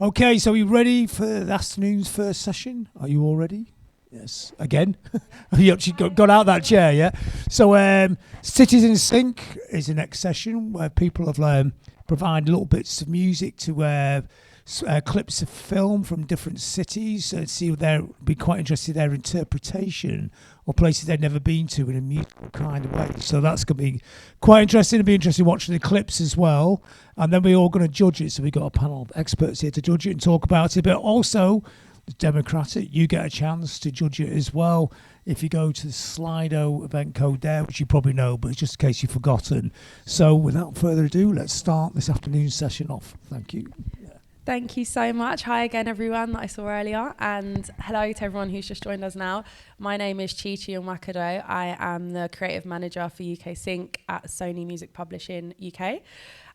Okay, so are you ready for the afternoon's first session? Are you all ready? Yes. Again? You actually got out that chair, yeah? So Cities in Sync is the next session where people have provided little bits of music to clips of film from different cities. So see, they'd be quite interested in their interpretation or places they've never been to in a musical kind of way. So that's going to be quite interesting. It'll be interesting watching the clips as well. And then we're all going to judge it. So we've got a panel of experts here to judge it and talk about it. But also, it's democratic. You get a chance to judge it as well if you go to the Slido event code there, which you probably know, but just in case you've forgotten. So without further ado, let's start this afternoon's session off. Thank you. Thank you so much. Hi again, everyone that I saw earlier, and hello to everyone who's just joined us now. My name is Chichi Onwakado. I am the creative manager for UK Sync at Sony Music Publishing UK.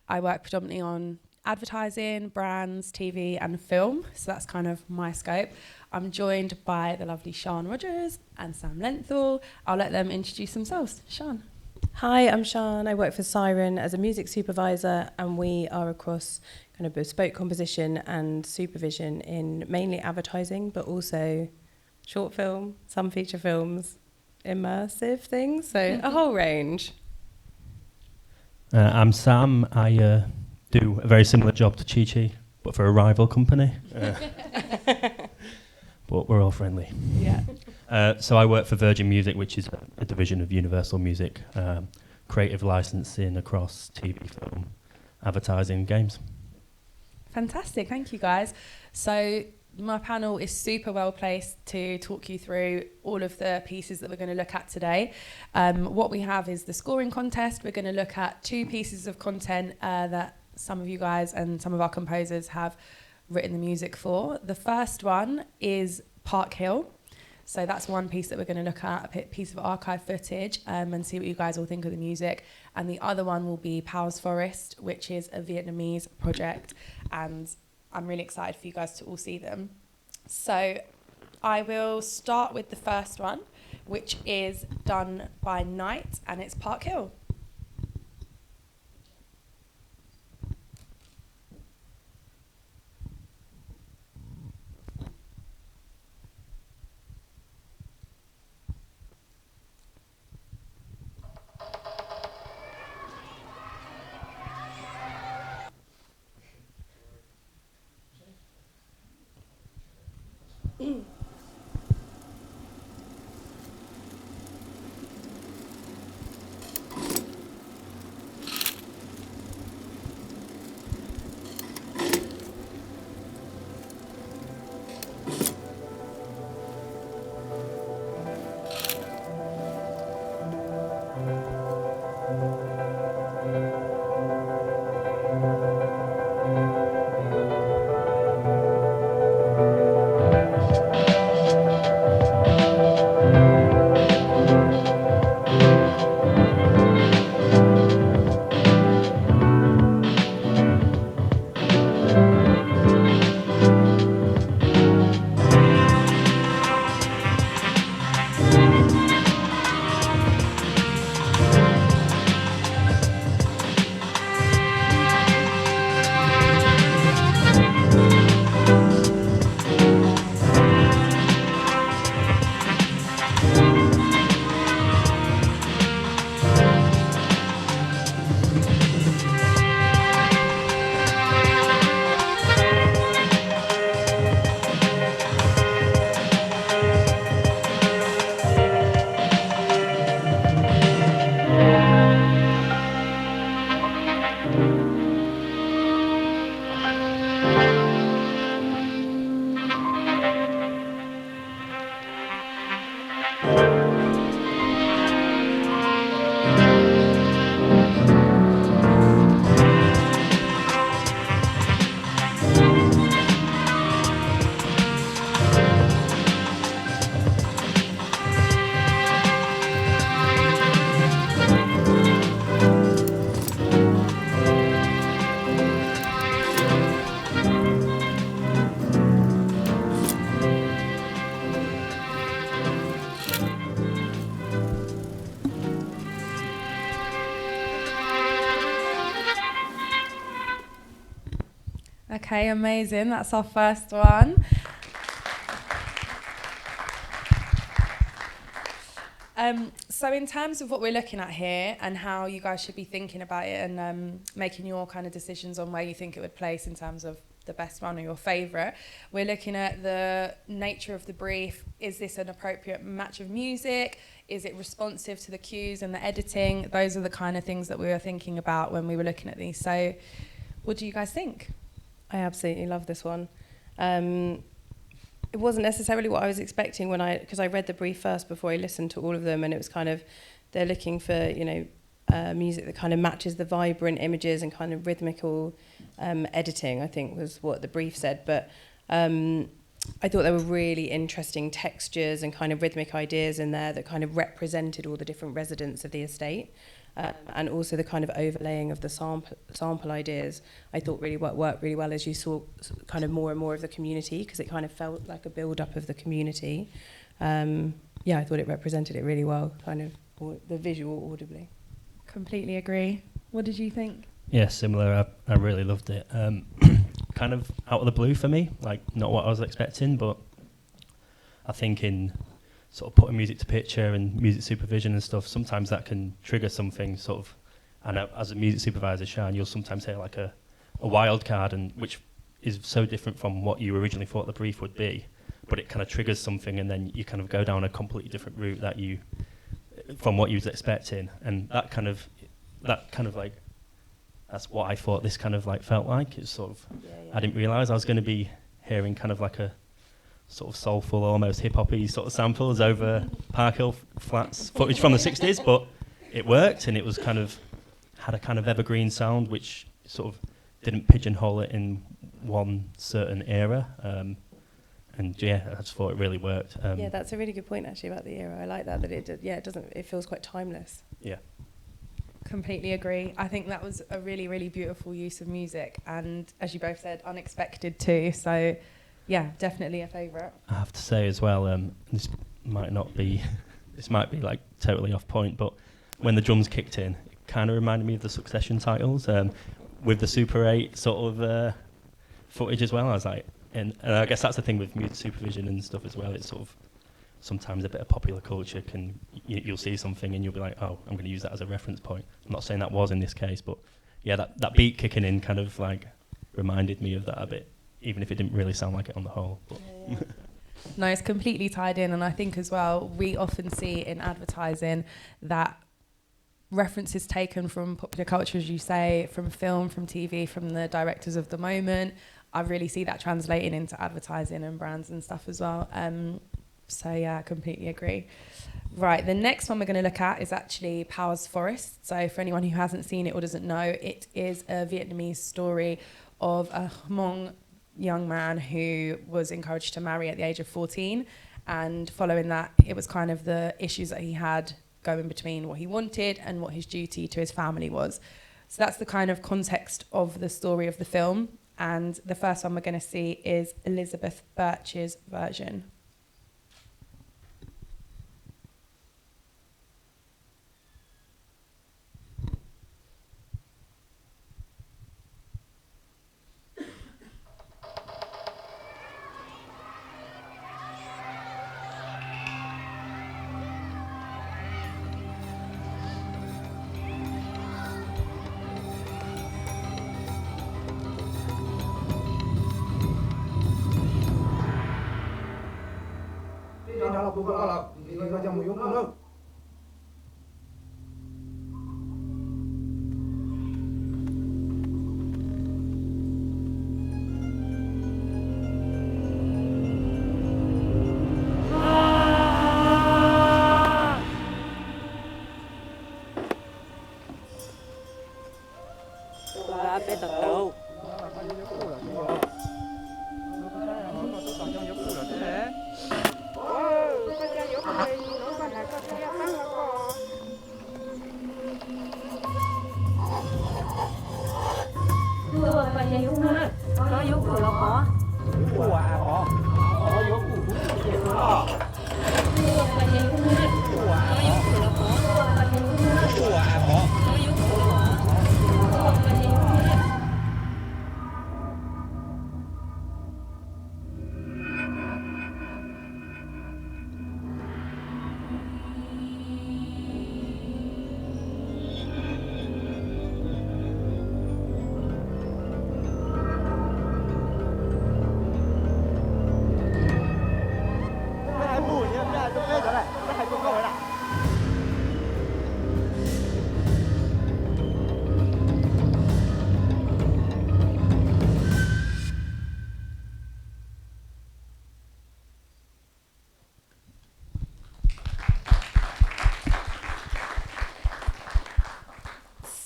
I work predominantly on advertising, brands, TV and film, so that's kind of my scope. I'm joined by the lovely Sian Rogers and Sam Lenthal. I'll let them introduce themselves. Sian. Hi, I'm Sian. I work for Siren as a music supervisor, and we are across kind of bespoke composition and supervision in mainly advertising, but also short film, some feature films, immersive things, so a whole range. I'm Sam. I do a very similar job to Chi-Chi, but for a rival company. But we're all friendly. Yeah. So I work for Virgin Music, which is a division of Universal Music, creative licensing across TV, film, advertising, games. Fantastic, thank you guys. So my panel is super well placed to talk you through all of the pieces that we're going to look at today. What we have is the scoring contest. We're going to look at 2 pieces of content that some of you guys and some of our composers have written the music for. The first one is Park Hill. So that's one piece that we're going to look at, a piece of archive footage, and see what you guys all think of the music. And the other one will be Powell's Forest, which is a Vietnamese project. And I'm really excited for you guys to all see them. So I will start with the first one, which is done by Night, and it's Park Hill. Okay, amazing. That's our first one. So in terms of what we're looking at here and how you guys should be thinking about it and making your kind of decisions on where you think it would place in terms of the best one or your favourite, we're looking at the nature of the brief. Is this an appropriate match of music? Is it responsive to the cues and the editing? Those are the kind of things that we were thinking about when we were looking at these. So what do you guys think? I absolutely love this one. It wasn't necessarily what I was expecting because I read the brief first before I listened to all of them, and it was kind of, they're looking for, music that kind of matches the vibrant images and kind of rhythmical editing, I think was what the brief said. But I thought there were really interesting textures and kind of rhythmic ideas in there that kind of represented all the different residents of the estate. And also the kind of overlaying of the sample ideas, I thought really worked really well as you saw kind of more and more of the community, because it kind of felt like a build-up of the community. I thought it represented it really well, kind of the visual audibly. Completely agree. What did you think? Yeah, similar. I really loved it. Kind of out of the blue for me, like not what I was expecting, but I think in sort of putting music to picture and music supervision and stuff, sometimes that can trigger something sort of, and as a music supervisor, Sian, you'll sometimes hear like a wild card, and which is so different from what you originally thought the brief would be, but it kind of triggers something, and then you kind of go down a completely different route from what you was expecting, and that kind of like, that's what I thought this kind of like felt like. It's sort of, I didn't realise I was going to be hearing kind of like a sort of soulful, almost hip-hop-y sort of samples over Park Hill Flats footage from the 60s, but it worked, and it was kind of, had a kind of evergreen sound, which sort of didn't pigeonhole it in one certain era. And yeah, I just thought it really worked. Yeah, that's a really good point actually about the era. I like that it feels quite timeless. Yeah. Completely agree. I think that was a really, really beautiful use of music, and as you both said, unexpected too. So yeah, definitely a favourite. I have to say as well, this might be like totally off point, but when the drums kicked in, it kind of reminded me of the Succession titles, with the Super 8 sort of footage as well. I was like, and I guess that's the thing with music supervision and stuff as well. It's sort of sometimes a bit of popular culture can, you'll see something and you'll be like, oh, I'm going to use that as a reference point. I'm not saying that was in this case, but yeah, that beat kicking in kind of like reminded me of that a bit, even if it didn't really sound like it on the whole. But No, it's completely tied in, and I think as well, we often see in advertising that references taken from popular culture, as you say, from film, from TV, from the directors of the moment. I really see that translating into advertising and brands and stuff as well. So yeah, I completely agree. Right, the next one we're going to look at is actually Powers Forest. So for anyone who hasn't seen it or doesn't know, it is a Vietnamese story of a Hmong young man who was encouraged to marry at the age of 14, and following that, it was kind of the issues that he had going between what he wanted and what his duty to his family was. So that's the kind of context of the story of the film, and the first one we're going to see is Elizabeth Birch's version.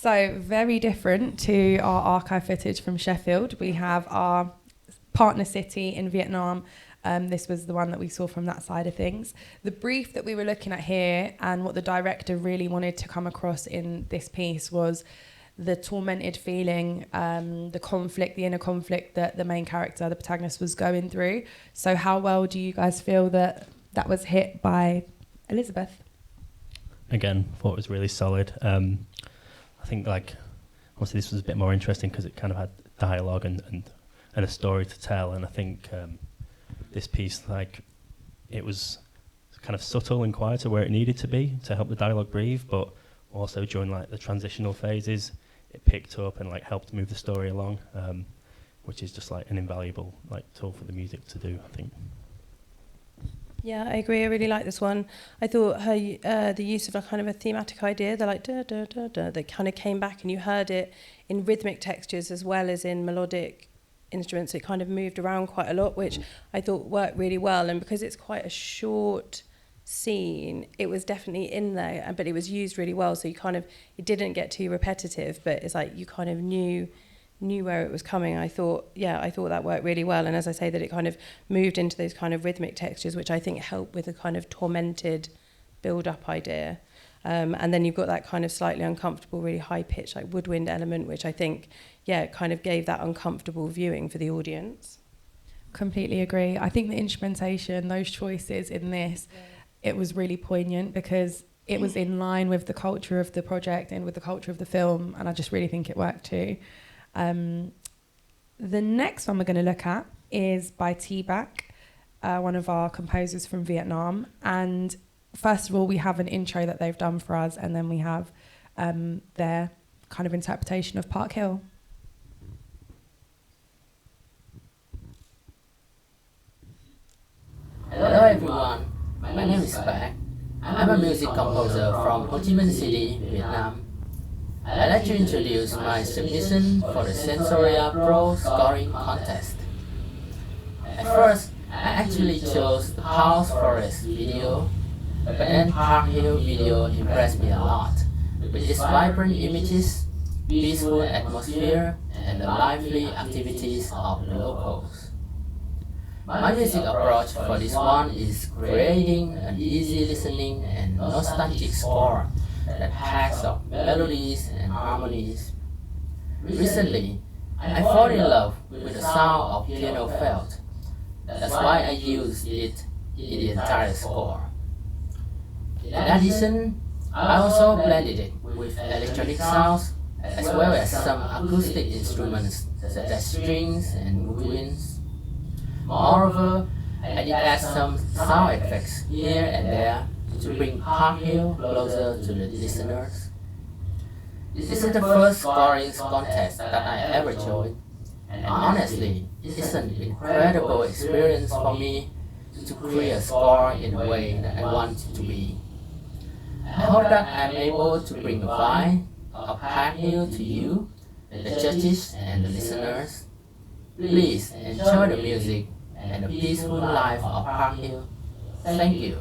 So very different to our archive footage from Sheffield. We have our partner city in Vietnam. This was the one that we saw from that side of things. The brief that we were looking at here and what the director really wanted to come across in this piece was the tormented feeling, the conflict, the inner conflict that the main character, the protagonist, was going through. So how well do you guys feel that was hit by Elizabeth? Again, thought it was really solid. I think, like, obviously this was a bit more interesting because it kind of had dialogue and a story to tell, and I think this piece, like, it was kind of subtle and quieter where it needed to be to help the dialogue breathe, but also during, like, the transitional phases, it picked up and, like, helped move the story along, which is just, like, an invaluable, like, tool for the music to do, I think. Yeah, I agree. I really like this one. I thought her the use of a kind of a thematic idea, the like da da da da, that kind of came back, and you heard it in rhythmic textures as well as in melodic instruments. It kind of moved around quite a lot, which I thought worked really well. And because it's quite a short scene, it was definitely in there, but it was used really well. So you kind of, it didn't get too repetitive, but it's like you kind of knew where it was coming. I thought that worked really well. And as I say, that it kind of moved into those kind of rhythmic textures, which I think helped with a kind of tormented build-up idea. And then you've got that kind of slightly uncomfortable, really high-pitched, like woodwind element, which I think, kind of gave that uncomfortable viewing for the audience. Completely agree. I think the instrumentation, those choices in this, it was really poignant because it was in line with the culture of the project and with the culture of the film, and I just really think it worked too. The next one we're going to look at is by T-Back, one of our composers from Vietnam. And first of all, we have an intro that they've done for us, and then we have their kind of interpretation of Park Hill. Hello everyone, my name is Back. I'm a music composer from Ho Chi Minh City, Vietnam. I'd like to introduce my submission for the SensoriaPro scoring contest. At first, I actually chose the House Forest video, but then Park Hill video impressed me a lot, with its vibrant images, peaceful atmosphere, and the lively activities of the locals. My music approach for this one is creating an easy listening and nostalgic score that packs up melodies and harmonies. Recently, I fell in love with the sound of piano felt. That's why I used it in the entire score. In addition, I also blended it with electronic sounds as well as some acoustic instruments such as strings and woodwinds. Moreover, I did add some sound effects here and there to bring Park Hill closer to the listeners. This is the first scoring contest that I ever joined, and honestly, it's an incredible experience for me to create a score in a way that I want it to be. I hope that I'm able to bring the vibe of Park Hill to you, the judges and the listeners. Please enjoy the music and the peaceful life of Park Hill. Thank you.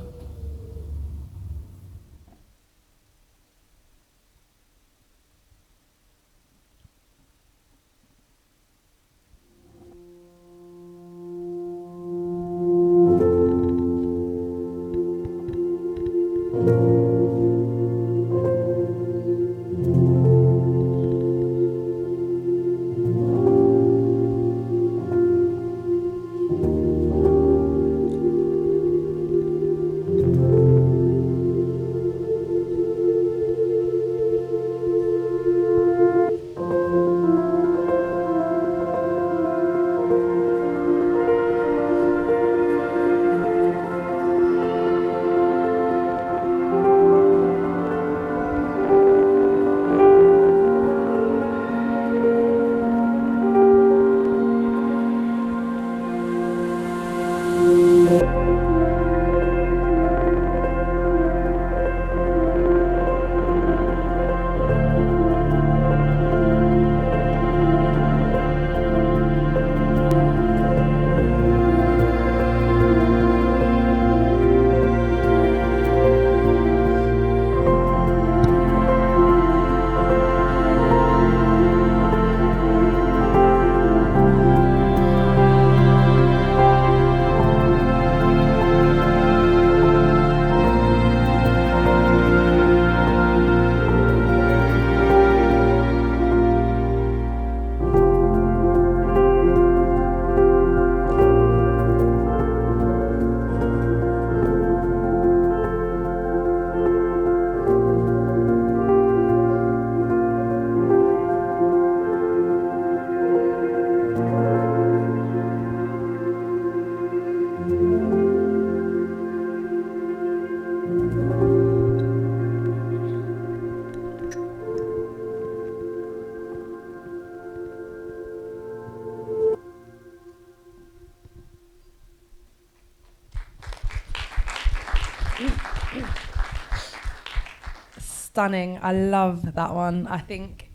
stunning. I love that one. I think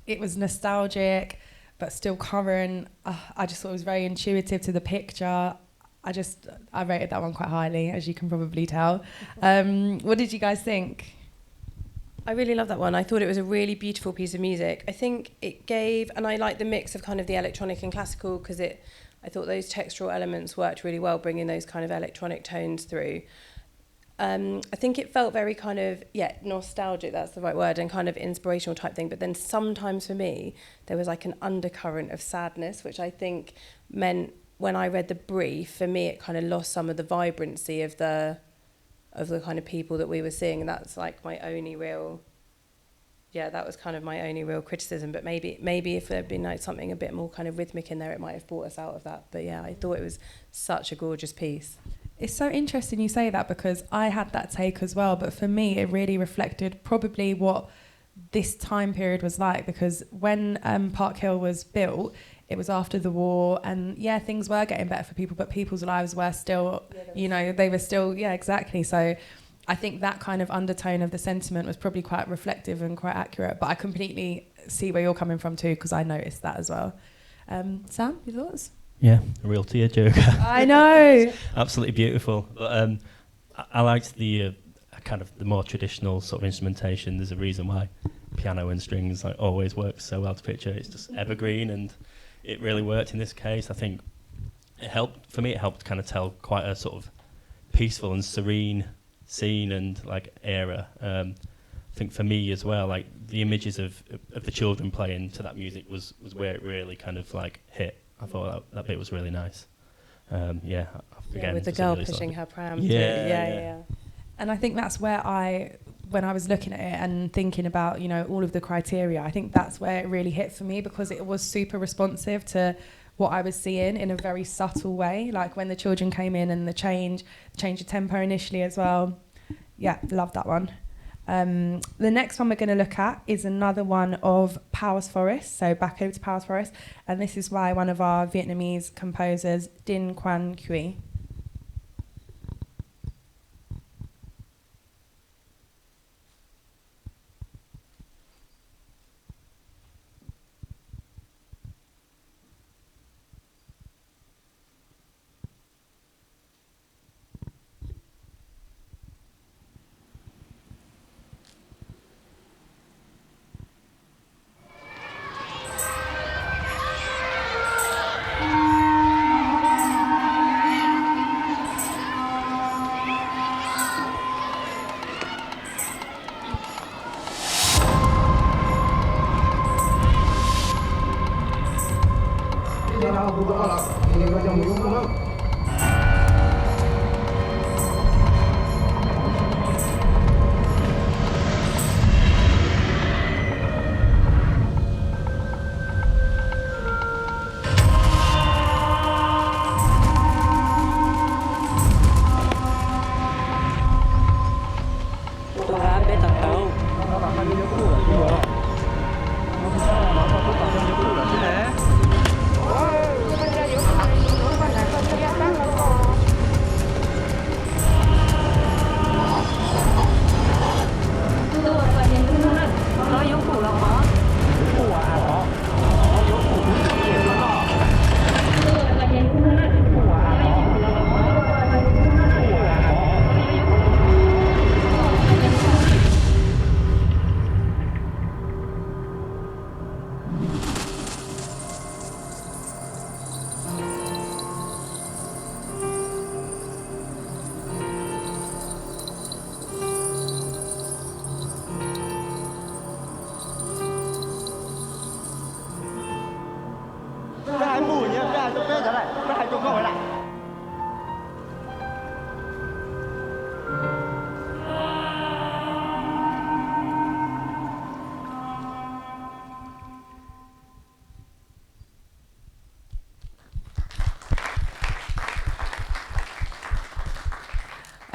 it was nostalgic, but still current. I just thought it was very intuitive to the picture. I rated that one quite highly, as you can probably tell. What did you guys think? I really love that one. I thought it was a really beautiful piece of music. I think it gave, and I like the mix of kind of the electronic and classical, because I thought those textural elements worked really well, bringing those kind of electronic tones through. I think it felt very kind of, nostalgic, that's the right word, and kind of inspirational type thing. But then sometimes for me, there was like an undercurrent of sadness, which I think meant when I read the brief, for me, it kind of lost some of the vibrancy of the kind of people that we were seeing. And that's like my only real, that was kind of my only real criticism. But maybe if there'd been like something a bit more kind of rhythmic in there, it might have brought us out of that. But yeah, I thought it was such a gorgeous piece. It's so interesting you say that, because I had that take as well. But for me, it really reflected probably what this time period was like, because when Park Hill was built, it was after the war, and things were getting better for people, but people's lives were still, they were still, exactly. So I think that kind of undertone of the sentiment was probably quite reflective and quite accurate, but I completely see where you're coming from too, because I noticed that as well. Sam, your thoughts? Yeah, a real tearjerker. I know. Absolutely beautiful. But I liked the kind of the more traditional sort of instrumentation. There's a reason why piano and strings always works so well to picture. It's just evergreen, and it really worked in this case. I think it helped kind of tell quite a sort of peaceful and serene scene and like era. I think for me as well, like the images of the children playing to that music was where it really kind of like hit. I thought that bit was really nice. Again, with the girl pushing her pram. Yeah. And I think that's where when I was looking at it and thinking about, all of the criteria, I think that's where it really hit for me, because it was super responsive to what I was seeing in a very subtle way. Like when the children came in and the change of tempo initially as well. Yeah, love that one. The next one we're going to look at is another one of Powers Forest. So back over to Powers Forest. And this is by one of our Vietnamese composers, Dinh Quan Quy.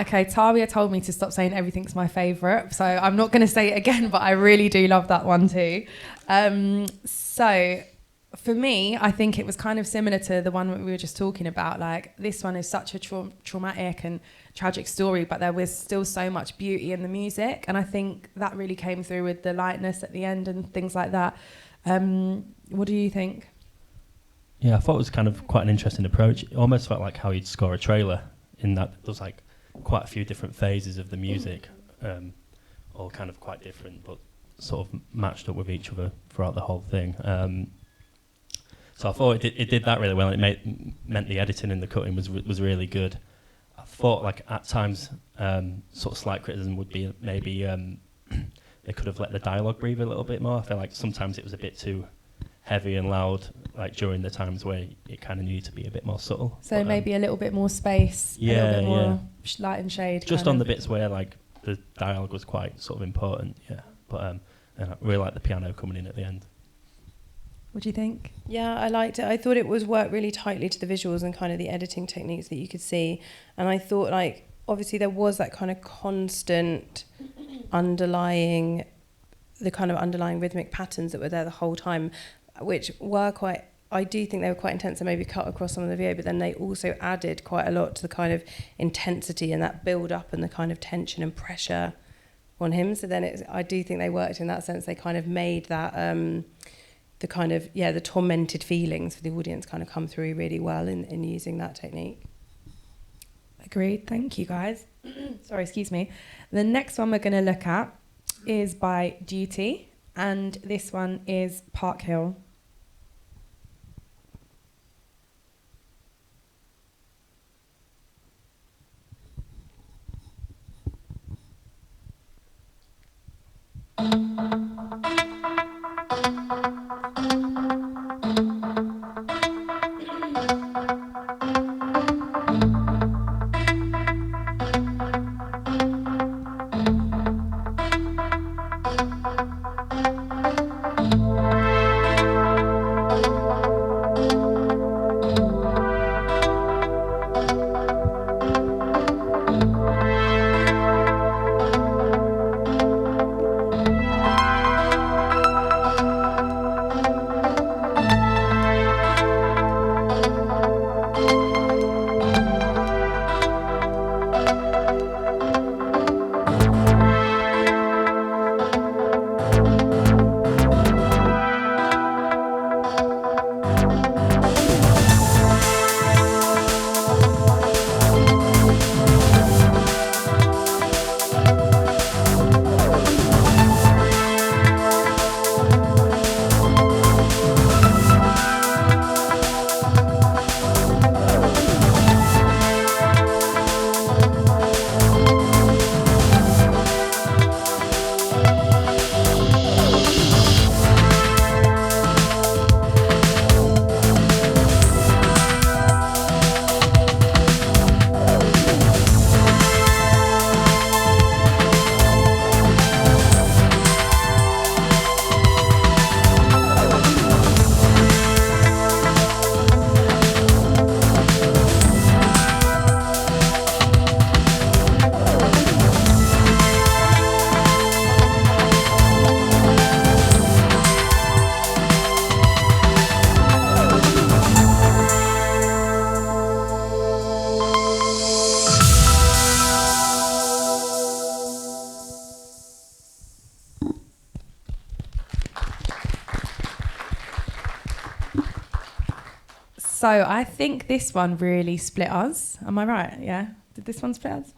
Okay, Taria told me to stop saying everything's my favourite, so I'm not going to say it again, but I really do love that one too. So for me, I think it was kind of similar to the one we were just talking about. Like, this one is such a traumatic and tragic story, but there was still so much beauty in the music, and I think that really came through with the lightness at the end and things like that. What do you think? Yeah, I thought it was kind of quite an interesting approach. It almost felt like how you'd score a trailer, in that there was like quite a few different phases of the music, all kind of quite different, but sort of matched up with each other throughout the whole thing. So I thought it did that really well, and it meant the editing and the cutting was really good. I thought, like, at times, sort of slight criticism would be maybe they could have let the dialogue breathe a little bit more. I feel like sometimes it was a bit too heavy and loud, like during the times where it kind of needed to be a bit more subtle. So maybe a little bit more space, a little bit more light and shade. Just on the bits where like the dialogue was quite sort of important, yeah. But and I really liked the piano coming in at the end. What do you think? Yeah, I liked it. I thought it was worked really tightly to the visuals and kind of the editing techniques that you could see. And I thought, like, obviously there was that kind of constant underlying rhythmic patterns that were there the whole time, which were quite, I do think they were quite intense and maybe cut across some of the video, but then they also added quite a lot to the kind of intensity and that build up and the kind of tension and pressure on him. So then I do think they worked in that sense. They kind of made that the tormented feelings for the audience kind of come through really well in using that technique. Agreed. Thank you, guys. Sorry, excuse me. The next one we're going to look at is by Duty, and this one is Park Hill. So I think this one really split us. Am I right? Yeah. Did this one split us?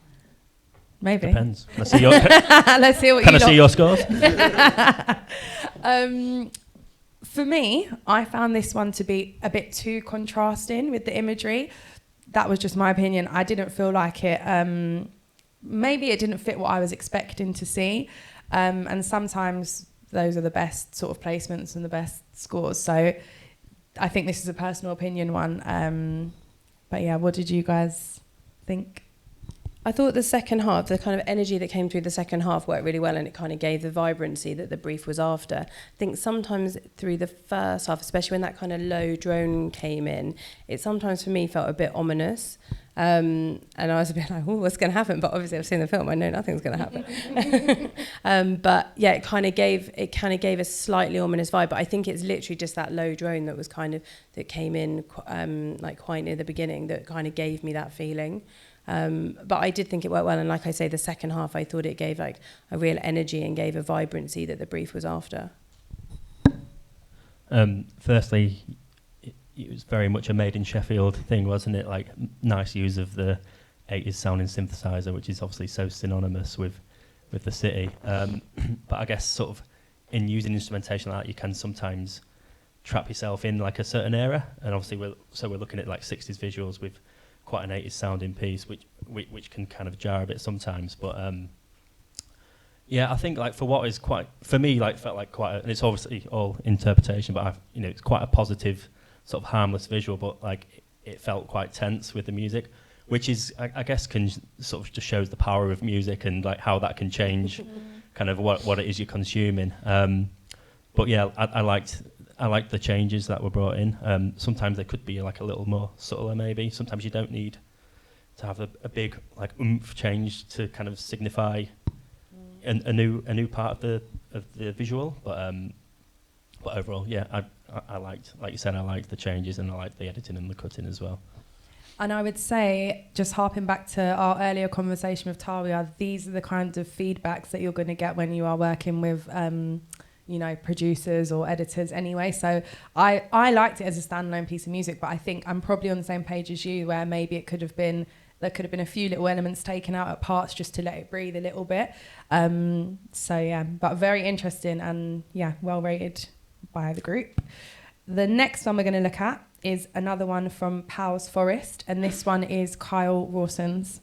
Maybe. Depends. Let's see your, Let's hear what can you I see your scores? For me, I found this one to be a bit too contrasting with the imagery. That was just my opinion. I didn't feel like it. Maybe it didn't fit what I was expecting to see. And sometimes those are the best sort of placements and the best scores. So I think this is a personal opinion one. But yeah, what did you guys think? I thought the second half, the kind of energy that came through the second half worked really well, and it kind of gave the vibrancy that the brief was after. I think sometimes through the first half, especially when that kind of low drone came in, it sometimes for me felt a bit ominous. And I was a bit like, oh, what's going to happen? But obviously I've seen the film, I know nothing's going to happen. But yeah, it kind of gave a slightly ominous vibe. But I think it's literally just that low drone that was that came in like quite near the beginning that kind of gave me that feeling. But I did think it worked well, and like I say, the second half I thought it gave like a real energy and gave a vibrancy that the brief was after. Firstly, it was very much a made in Sheffield thing, wasn't it? Like nice use of the 80s sounding synthesizer, which is obviously so synonymous with the city. But I guess sort of in using instrumentation like that, you can sometimes trap yourself in like a certain era, and obviously we're looking at like 60s visuals with quite an 80s sounding piece, which can kind of jar a bit sometimes. But yeah, I think like for what is quite, for me, like felt like quite, and it's obviously all interpretation, but it's quite a positive, sort of harmless visual, but like it felt quite tense with the music, which is, I guess, can sort of just shows the power of music and like how that can change kind of what it is you're consuming. But yeah, I liked the changes that were brought in. Sometimes they could be like a little more subtler, maybe. Sometimes you don't need to have a big like oomph change to kind of signify a new part of the visual. But overall, yeah, I liked, like you said, I liked the changes, and I liked the editing and the cutting as well. And I would say, just harping back to our earlier conversation with Taria, these are the kinds of feedbacks that you're going to get when you are working with producers or editors anyway. So I liked it as a standalone piece of music, but I think I'm probably on the same page as you, where maybe there could have been a few little elements taken out at parts just to let it breathe a little bit. So yeah, but very interesting, and yeah, well rated by the group. The next one we're going to look at is another one from Powell's Forest, and this one is Kyle Rawson's.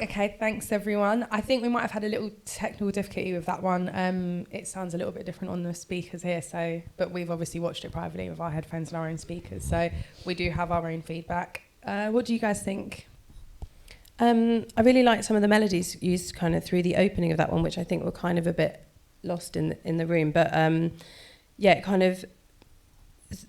Okay, thanks everyone. I think we might have had a little technical difficulty with that one. It sounds a little bit different on the speakers here, but we've obviously watched it privately with our headphones and our own speakers, so we do have our own feedback. What do you guys think? I really liked some of the melodies used kind of through the opening of that one, which I think were kind of a bit lost in the room. But yeah, kind of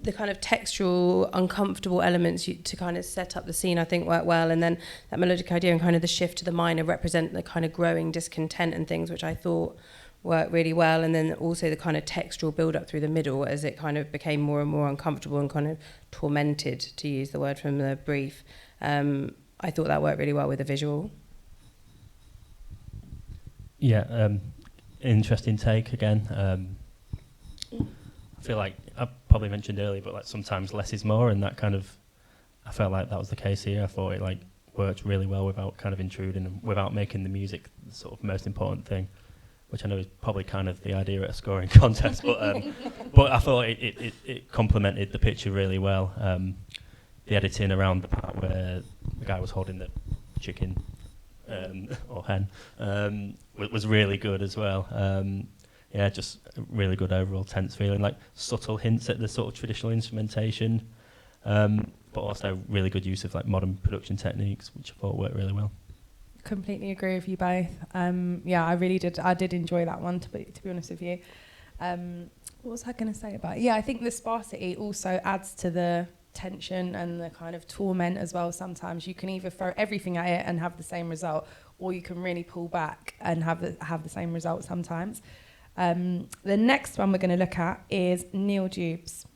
the kind of textural, uncomfortable elements to kind of set up the scene, I think worked well. And then that melodic idea and kind of the shift to the minor represent the kind of growing discontent and things, which I thought worked really well, and then also the kind of textural build up through the middle as it kind of became more and more uncomfortable and kind of tormented, to use the word from the brief. I thought that worked really well with the visual. Yeah, interesting take again. I feel like I probably mentioned earlier, but like sometimes less is more, and that kind of, I felt like that was the case here. I thought it like worked really well without kind of intruding and without making the music the sort of most important thing, which I know is probably kind of the idea at a scoring contest, but I thought it complemented the picture really well. The editing around the part where the guy was holding the chicken or hen was really good as well. Yeah, just a really good overall tense feeling, like subtle hints at the sort of traditional instrumentation, but also really good use of like modern production techniques, which I thought worked really well. Completely agree with you both. Yeah, I really did. I did enjoy that one, to be honest with you. What was I going to say about it? Yeah, I think the sparsity also adds to the tension and the kind of torment as well. Sometimes you can either throw everything at it and have the same result, or you can really pull back and have the same result sometimes. The next one we're going to look at is Neil Dubes.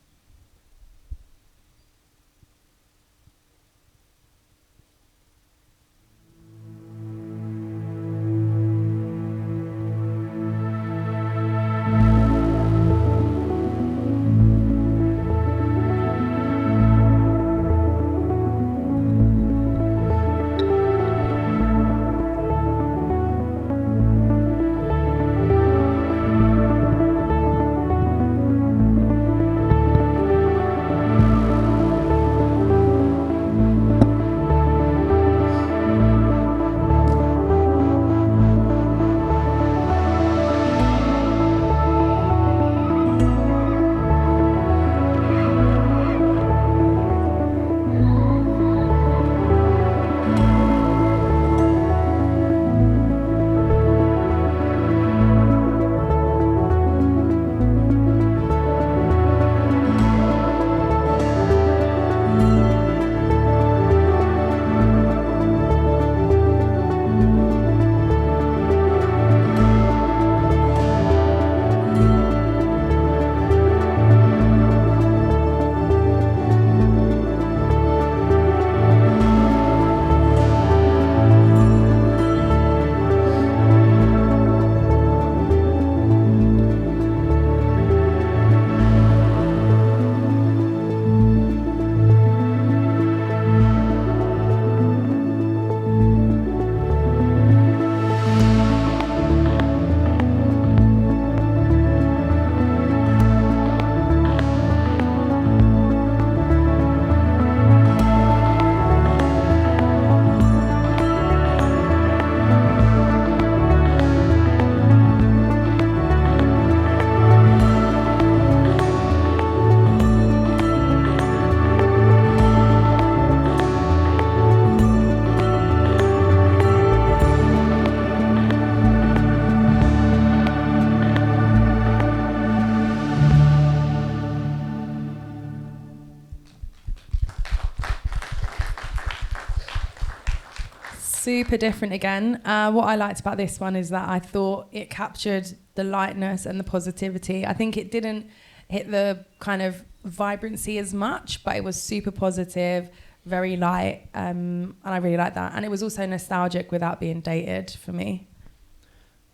Super different again. What I liked about this one is that I thought it captured the lightness and the positivity. I think it didn't hit the kind of vibrancy as much, but it was super positive, very light, and I really liked that. And it was also nostalgic without being dated for me.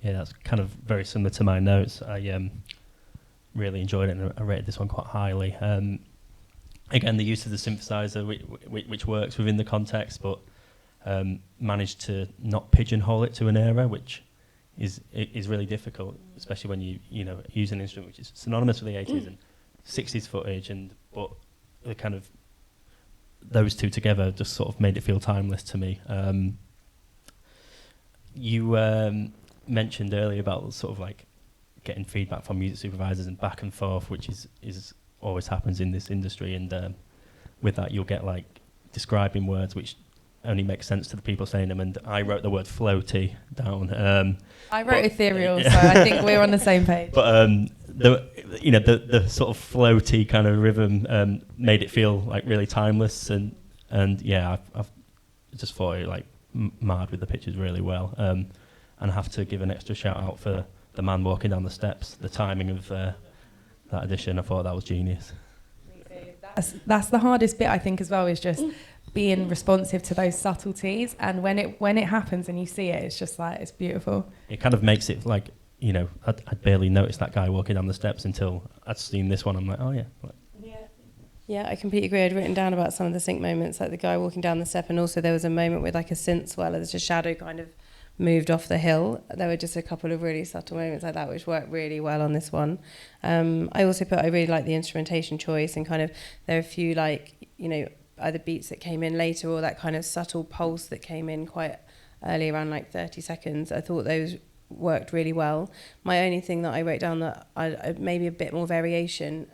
Yeah, that's kind of very similar to my notes. I really enjoyed it, and I rated this one quite highly. Again, the use of the synthesizer, which works within the context, but managed to not pigeonhole it to an era, which is really difficult, especially when you use an instrument which is synonymous with the 80s and 60s footage, but the kind of those two together just sort of made it feel timeless to me. You mentioned earlier about sort of like getting feedback from music supervisors and back and forth, which is always happens in this industry, and with that you'll get like describing words which only make sense to the people saying them, and I wrote the word floaty down. I wrote ethereal, so I think we're on the same page. But the sort of floaty kind of rhythm made it feel like really timeless, and yeah, I've just thought it like marred with the pictures really well. And I have to give an extra shout out for the man walking down the steps, the timing of that addition, I thought that was genius. That's the hardest bit, I think, as well, is just being responsive to those subtleties. And when it happens and you see it, it's just like, it's beautiful. It kind of makes it like, you know, I'd barely noticed that guy walking down the steps until I'd seen this one. I'm like, oh yeah. Yeah, I completely agree. I'd written down about some of the sync moments, like the guy walking down the step, and also there was a moment with like a synth swell, there's a shadow kind of moved off the hill. There were just a couple of really subtle moments like that which worked really well on this one. I also put, I really like the instrumentation choice, and kind of there are a few, like, you know, either beats that came in later or that kind of subtle pulse that came in quite early, around like 30 seconds. I thought those worked really well. My only thing that I wrote down that I maybe a bit more variation,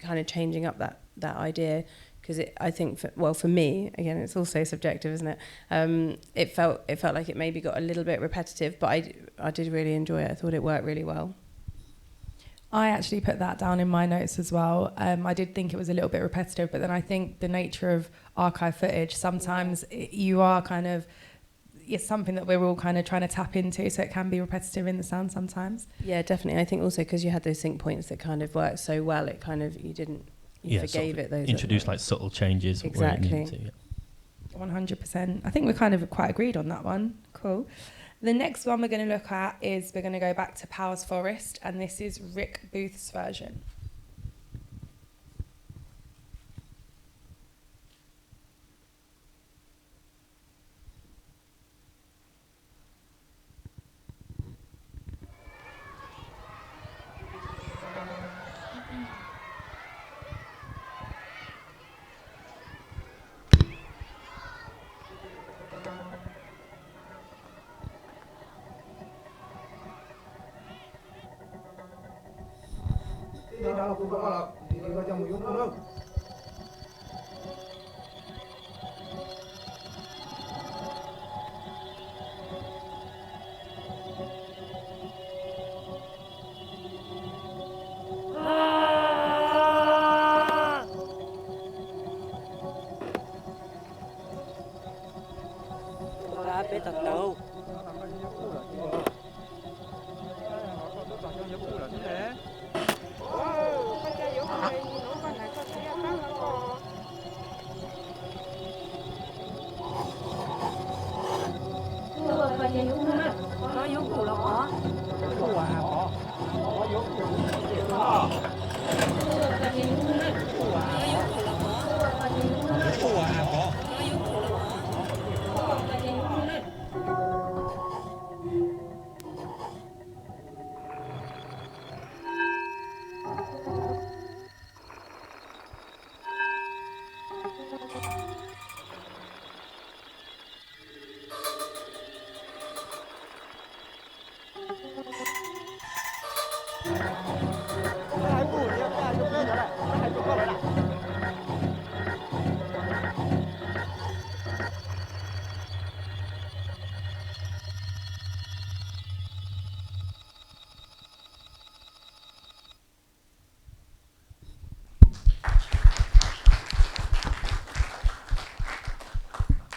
kind of changing up that idea, because I think for me, again, it's also subjective, isn't it? It felt like it maybe got a little bit repetitive, but I did really enjoy it. I thought it worked really well. I actually put that down in my notes as well. I did think it was a little bit repetitive, but then I think the nature of archive footage, sometimes you are kind of, it's something that we're all kind of trying to tap into, so it can be repetitive in the sound sometimes. Yeah, definitely. I think also because you had those sync points that kind of worked so well, it kind of, you forgave sort of it. Those introduced like subtle changes. Exactly. Where it needed to, 100%. I think we're kind of quite agreed on that one. Cool. The next one we're going to look at is we're going to go back to Powers Forest, and this is Rick Booth's version.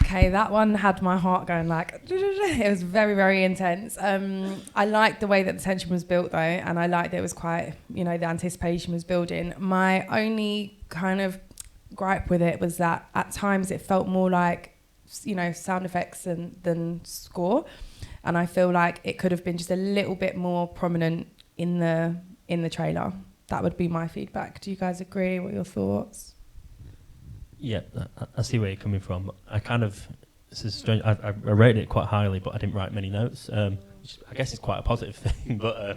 Okay, that one had my heart going like, it was very, very intense. I liked the way that the tension was built though, and I liked that it was quite, the anticipation was building. My only kind of gripe with it was that at times it felt more like, sound effects than score. And I feel like it could have been just a little bit more prominent in the trailer. That would be my feedback. Do you guys agree? What are your thoughts? Yeah, I see where you're coming from. This is strange. I rated it quite highly, but I didn't write many notes. Which I guess it's quite a positive thing. But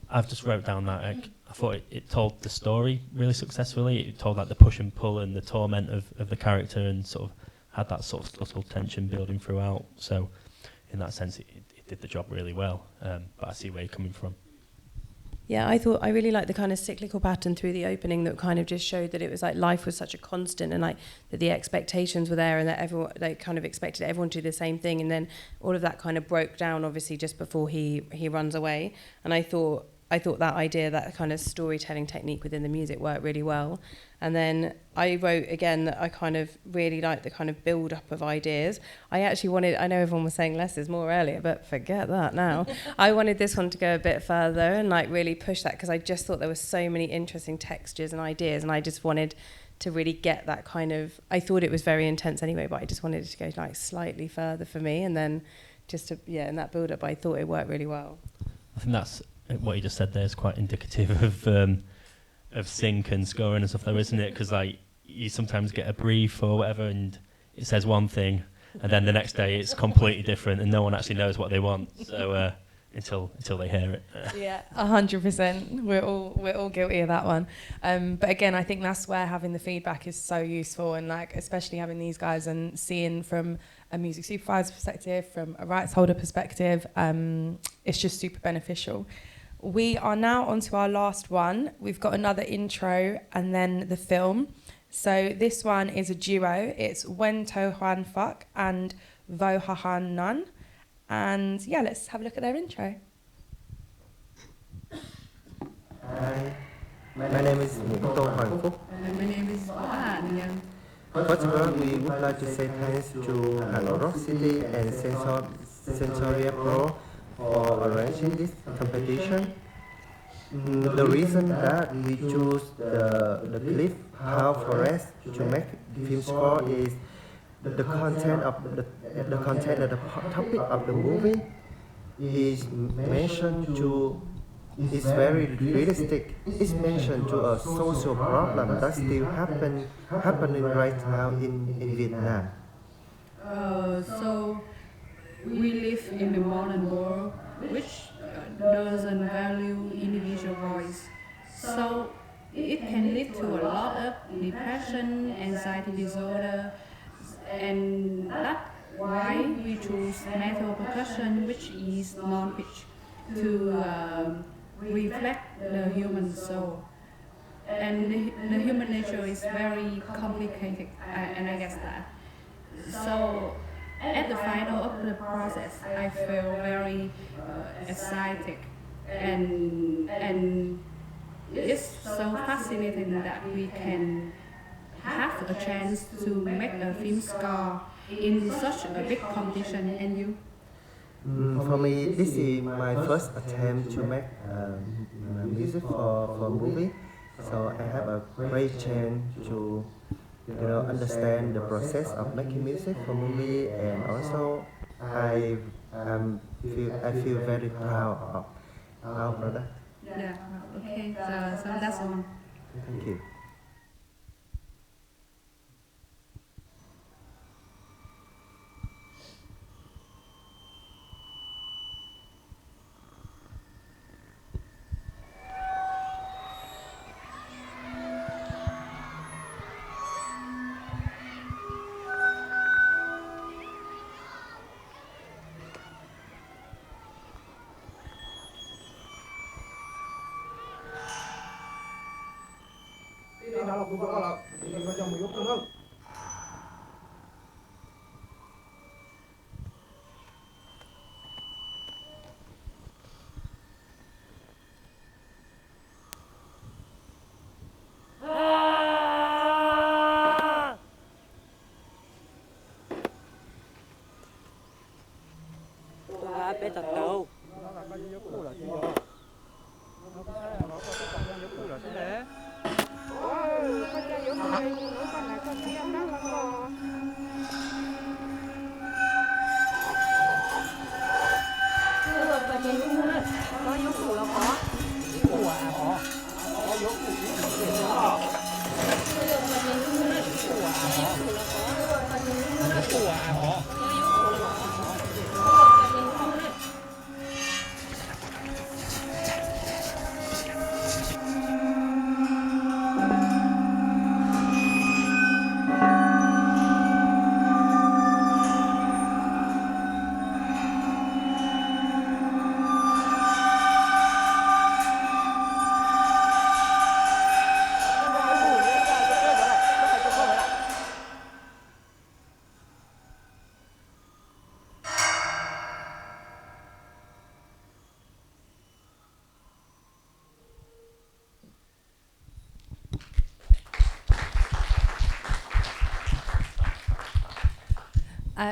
I've just wrote down that I thought it told the story really successfully. It told like the push and pull and the torment of the character, and sort of had that sort of subtle tension building throughout. So in that sense, it did the job really well. But I see where you're coming from. Yeah, I really liked the kind of cyclical pattern through the opening that kind of just showed that it was like life was such a constant, and like that the expectations were there, and that everyone, they kind of expected everyone to do the same thing, and then all of that kind of broke down obviously just before he runs away. And I thought I thought that idea, that kind of storytelling technique within the music worked really well. And then I wrote again that I kind of really liked the kind of build up of ideas. I actually wanted, I know everyone was saying less is more earlier, but forget that now. I wanted this one to go a bit further and like really push that, because I just thought there were so many interesting textures and ideas, and I just wanted to really get that kind of, I thought it was very intense anyway, but I just wanted it to go like slightly further for me. And then just to, yeah, in that build up, I thought it worked really well. I think that's what you just said there is quite indicative of sync and scoring and stuff though, isn't it? Because like you sometimes get a brief or whatever and it says one thing and then the next day it's completely different and no one actually knows what they want. So until they hear it. Yeah, 100%. We're all guilty of that one. But again, I think that's where having the feedback is so useful, and like especially having these guys and seeing from a music supervisor perspective, from a rights holder perspective, it's just super beneficial. We are now on to our last one. We've got another intro and then the film. So this one is a duo. It's Wen To Hwan Fuk and Vo Ha Han Nun. And yeah, let's have a look at their intro. Hi, my name is To Hwan Fuk. My name is An. First of all, we would like to say thanks to Hello Rock City and SensoriaPro for arranging this competition. The reason that we choose the clip How Forest to make film score is the content of the topic of the movie is mentioned to is very realistic. It's mentioned to a social problem that still happening right now in Vietnam. So we live in the modern world, which doesn't value individual voice. So it can lead to a lot of depression, anxiety disorder, and that's why we choose metal percussion, which is non-pitch, to reflect the human soul. And the human nature is very complicated, and I guess that. So at the final of the process, I feel very excited, and it's so fascinating that we can have a chance to make a film score in such a big competition. And you? For me, this is my first attempt to make music for movie, so I have a great chance to understand the process of making music for movie, and also I feel very proud of our product. Yeah. Okay. So that's all. Thank you.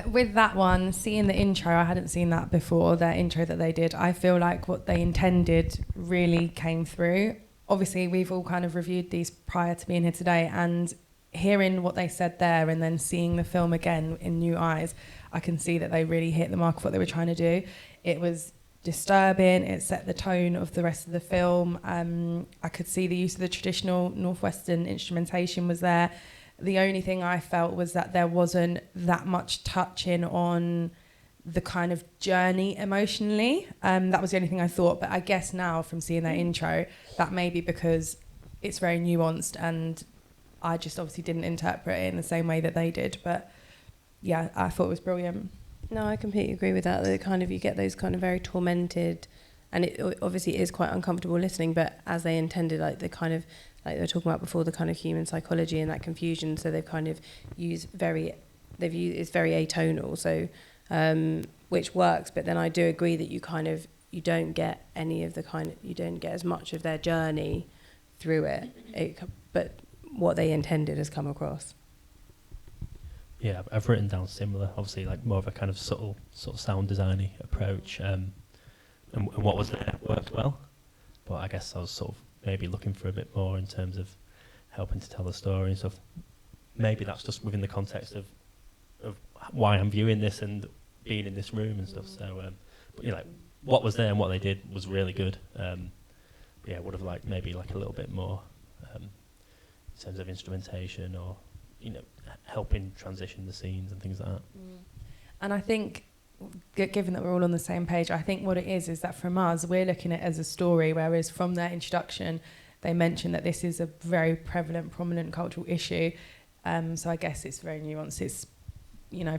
With that one, seeing the intro, I hadn't seen that before, their intro that they did. I feel like what they intended really came through. Obviously, we've all kind of reviewed these prior to being here today, and hearing what they said there and then seeing the film again in new eyes, I can see that they really hit the mark of what they were trying to do. It was disturbing, it set the tone of the rest of the film. I could see the use of the traditional Northwestern instrumentation was there. The only thing I felt was that there wasn't that much touching on the kind of journey emotionally. That was the only thing I thought. But I guess now from seeing that intro, that may be because it's very nuanced and I just obviously didn't interpret it in the same way that they did. But yeah, I thought it was brilliant. No, I completely agree with that. That kind of you get those kind of very tormented, and it obviously is quite uncomfortable listening. But as they intended, like the kind of like they were talking about before, the kind of human psychology and that confusion. So they've kind of used it's very atonal. So which works. But then I do agree that you don't get any of you don't get as much of their journey through it. But what they intended has come across. Yeah, I've written down similar, obviously like more of a kind of subtle sort of sound designy approach, and what was there worked well, but I guess I was sort of maybe looking for a bit more in terms of helping to tell the story and stuff. Maybe that's just within the context of why I'm viewing this and being in this room and stuff. So, but you know, like what was there and what they did was really good. But yeah, would have liked maybe like a little bit more in terms of instrumentation or helping transition the scenes and things like that. And I think, given that we're all on the same page, I think what it is that from us, we're looking at it as a story, whereas from their introduction, they mentioned that this is a very prevalent, prominent cultural issue. So I guess it's very nuanced. It's,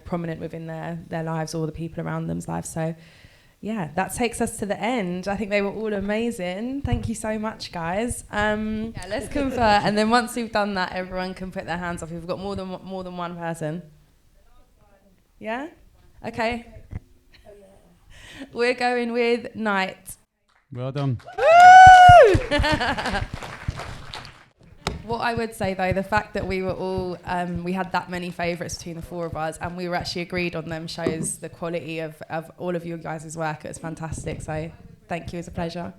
prominent within their lives or the people around them's lives. So yeah, that takes us to the end. I think they were all amazing. Thank you so much, guys. Yeah, let's convert, and then once we've done that, everyone can put their hands up. We've got more than one person. Yeah? Okay. We're going with Night. Well done. What I would say, though, the fact that we were all, we had that many favourites between the four of us, and we were actually agreed on them, shows the quality of all of you guys' work. It was fantastic. So thank you. It was a pleasure.